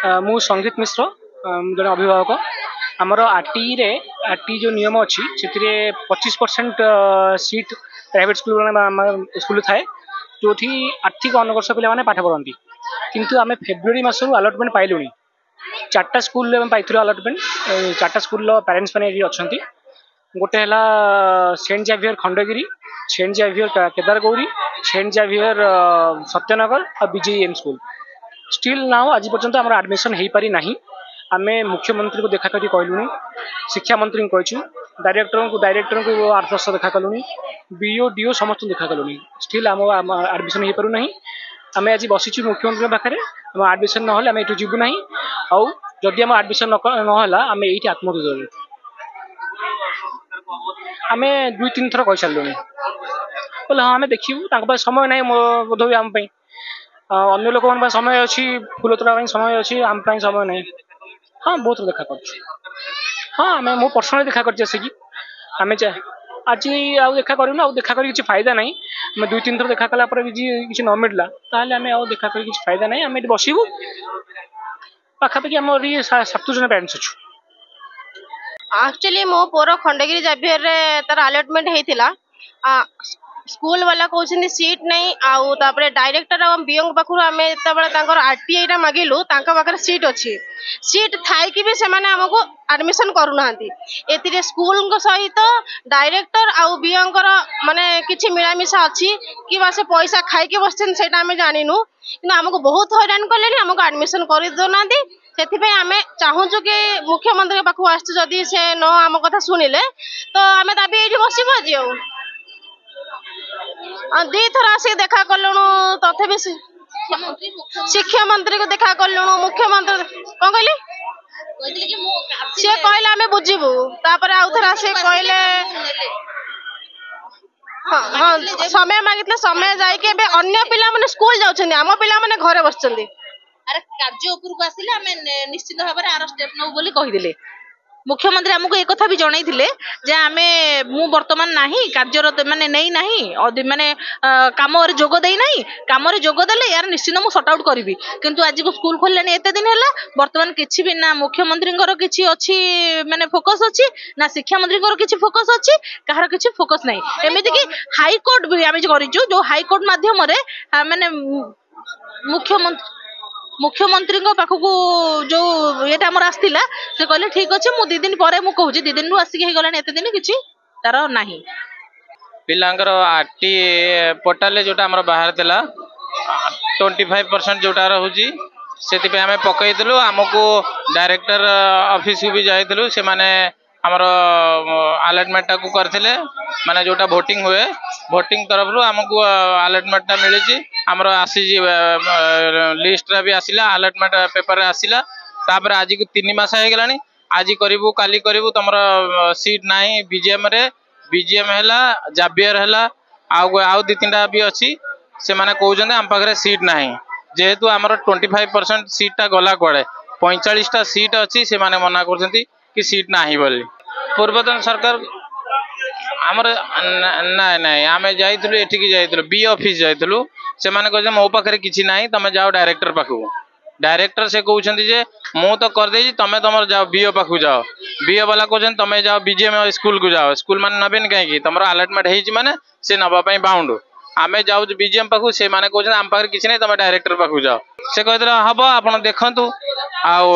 मु संगीत मिश्र जड़े अभिभावक आमर आरटी रे आरटी जो नियम अच्छी से 25% सीट प्राइवेट स्कूल स्कूल थाए जो आर्थिक अनवर्ष पे पाठ पढ़ती किंतु आम फेब्रुआरी मसरू अलटमेंट पाइलुनी 4टा स्कूल पाई अलटमेंट 4टा स्कूल पेरेन्ट्स मैंने अच्छा गोटे है saint Xavier Khandagiri saint Xavier Kedargouri saint Xavier Satyanagar और बीजेएम स्कूल स्टिल नाउ आज पर्यंत आम एडमिशन हो पारि ना आम मुख्यमंत्री को देखा कर कहलुनी शिक्षा मंत्री को कहीचु डायरेक्टर को 8 वर्ष देखा कलुनी बीओ डीओ समस्त देखा कलुनी स्टिल आम एडमिशन हो पारु ना आम आज बसीचु मुख्यमंत्री पाखे आम एडमिशन ना आम ये जीवु ना आउ जदि आम एडमिशन नाला आम ये आत्महत्या करूँ आम 2-3 थर कही सारूँ बोले हाँ आम देखू समय ना बोध हुए आम अन्य लोक समय अच्छी फूल तोड़ा समय अच्छी आम समय ना हाँ बहुत देखा कर हाँ आम मो पर्सनाली देखा कर आम आज आउ देखा करूँ आउ देखा कर फायदा ना आम 2-3 थर देखा कलापर किसी न मिलला ताल आम आउ देखा कर फायदा ना आम ये बसबू पाखापाखि आम 7 जन पेरेंट्स अच्छु एक्चुअली मो पुअर खंडगिरी जावियर रे तार अलॉटमेंट हेतिला स्कूल वाला कहउछन सीट नहीं आउ तापरे डायरेक्टर और बीओ पाखु आमे तबले तांकर आरटीआई रा मागिलु तांका पाखरे सीट अछि सीट थाई कि भी से माने हमको एडमिशन करू नांती एतिरे स्कूल को सहित डायरेक्टर आउ बीओ माने किछि मिलामिशा अछि कि बा से पैसा खाई के बसछन सेटा हमें जानिनु कि हमको बहुत हैरान करले हमको एडमिशन कर दो नांती से आमे चाहूँ कि मुख्यमंत्री पाखु आसु जदि से न आम कथा शुणिले तो आम दाबी ये बसबू आज 2 थर आसिक देखा कलु तथापि शिक्षा मंत्री को देखा कलु मुख्यमंत्री कौन कहली सी कहले आम बुझीबू तापर आउ थर आसिक कहले हाँ हाँ समय मागितले समय जाइके अन्य पिला माने स्कूल जाउछन्ती आम पिला माने घरे बसछन्ती अरे कार्य उपरको आसिले आमे निश्चित भाव में आर स्टेप नौ बोली कहिदिले मुख्यमंत्री हमको एक कथा भी जनइथिले जे आमे मु वर्तमान नाही कार्यरत माने नहीं नाही माने काम रे जोग देई नाही काम रे जोग देले यार निश्चित मु सॉर्ट आउट करबी किंतु आज को स्कूल खोललेनी एते दिन हैला वर्तमान किछि भी ना मुख्यमंत्री को किछि अछि माने फोकस अछि ना शिक्षा मंत्री को किछि फोकस अछि कहार किछि फोकस नाही एमिति कि हाई कोर्ट भी आमे करिजु जो हाई कोर्ट माध्यम रे माने मुख्यमंत्री पाखक जो ये आमर आसला से कहले ठीक अच्छे मुझे 2 दिन पर कहूँ 2 दिन आसिक गलानी एत दिन कि तार ना पिलांकर आरटी पोर्टाल जोटा आमर बाहर थिला 25% जोटा रोची से आम पकईलु आमको डायरेक्टर ऑफिस को भी जाइलु से माने आमर अलॉटमेंट को करथिले माने जोटा वोटिंग हुए वोटिंग तरफ रू आमको अलॉटमेंट मिली आमर आसी लिस्ट भी आसला अलॉटमेंट पेपर आसला तापर आज को 3 मास हो गलानी आज करू काली करू तुम सीट ना बीजेएम रे बीजेएम है जावियर है आउ 2-3टा भी अच्छी से माने कहते आम पाखे सीट ना जेहेतु आमर 25% सीटा गला कड़े 45टा सीट अच्छी से माने मना कर कि सीट ना बोली पूर्वतन सरकार आमर ना ना आम जाइलु एठिकी जाइलु बी ऑफिस जाइलु से माने कहते मो पाखे किसी ना तुम जाओ डायरेक्टर पाखु डायरेक्टर से कहते जे मु तो करदे तुम तुम जाओ बीओ पाखु जाओ बीओ वाला कहते तुम जाओ बीजेएम स्कूल को जाओ स्कूल मान नबेन कहीं तुम अलॉटमेंट हो माने से नवाई बाउंड आम जाऊ बीजेएम पाखु से माने कहते आम पाखे किसी ना तुम डायरेक्टर पाखु जाओ से कहते हम आप देखु आउ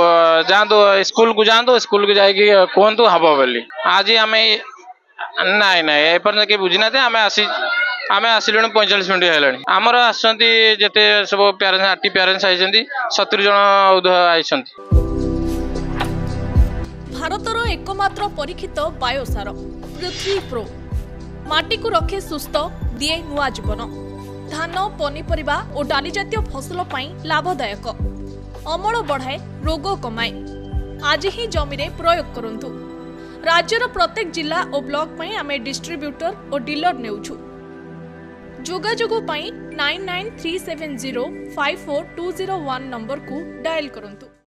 जातु स्कूल को जातु स्कूल को जाकि कहतु हम बोली आज आम नाई ना एपर्यंत किए बुझी ना आम आसिलु 45 मिनट है आमर आसते सब पेरेंट्स आरटी पेरेंट्स आई 70 जन उदय आई भारतर एकमात्र परीक्षित बायोसार पृथ्वी प्रो माटी को रखे सुस्थ दिए नुआ जीवन धान पनीपरिबा और डाली जातीय फसल लाभदायक अमल बढ़ाए रोग कमाए आज ही जमी रे प्रयोग करंतु राज्यर प्रत्येक जिला और ब्लॉक पई आमे डिस्ट्रीब्यूटर और डीलर नेउछु जोगाजोग पई 9937054201 नंबर को डायल करंतु।